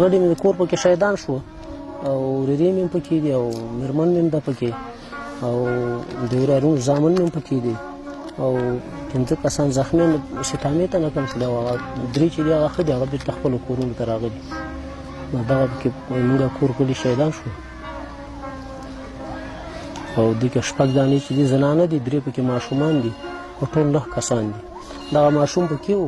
غړي مې د کور پکې شهیدان شو او ورېرې مې پکې دي او مېرمن مې ده پکې او د ورارونو زامن مې پکې دي او 5 کسان زخمیان شتامې ته نقل شول او 3 چې دي هغه ښه دي هغه بېرته خپلو کورونو ته راغلي نو دغه پکې موږ کور کلي شهیدان شو او دې کې 6 دانې چې دي زنانه دي 3 پکې ماشومان دي او ټول 9 کسان دي دغه ماشوم پکې و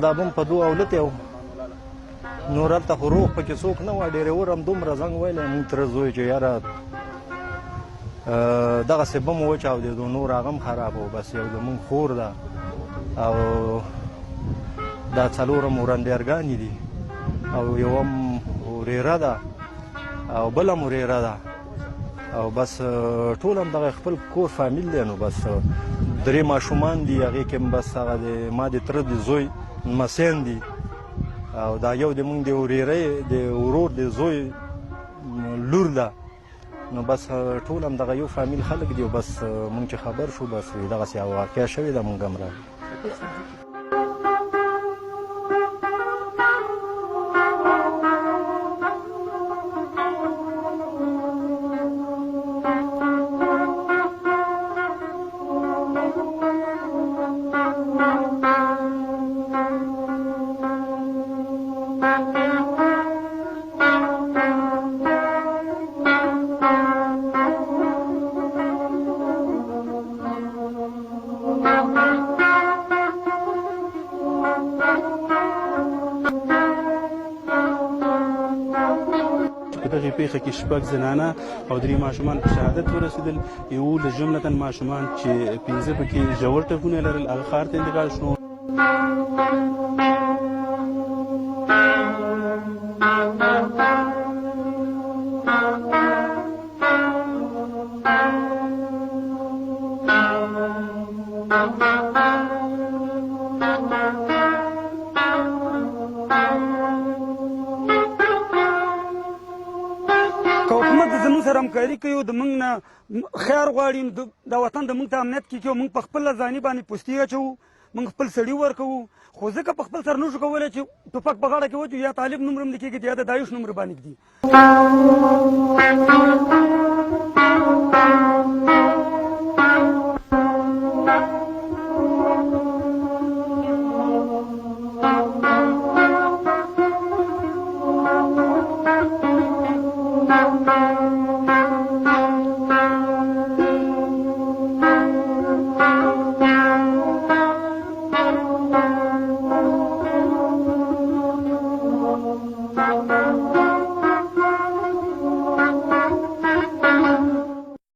دا بم په دوه اولته و نور هلته خو روغ پکې څوک نه وه ډېرې هم دومره زنګ ویلی مونږ تره زوی چې یاره دغسې بم وچاودېدو نور هغه هم خراب و بس یو زمونږ خور ده او دا 4 ورندیارګانې دي او یو هم ورېره ده او بل هم ورېره ده او بس ټول هم دغه خپل کور فامیل دی نو بس 3 ماشومان دي هغې کې هم بس هغه د ما د تره د زوی لمسیان دي او دا یو د مونږ د ورېرې د ورور د زوی لور ده نو بس ټول هم دغه یو فامیل خلک دي او بس مونږ چې خبر شو بس دغسې یوه واقعه شوې ده مونږ هم راغلو دغې پیښه کې 6 زنانه او 3 ماشومان په شهادت ورسېدل یو له جملتاً ماشومان چې 15 پکې ژور ټپونه لرل هغه ښار ته انتقال شو همکاري کوي او د موږ نه خیر غواړي دا وطن د موږ ته امنیت کې کوي موږ په خپله ځاني باندې پوستې اچوو موږ خپل سړي ورکوو خو ځکه په خپل سر نشو کولی چې ټوپک په غاړه کې وچو یا طالب نوم هم لیکېږي یا د داعش نوم باندې ږدي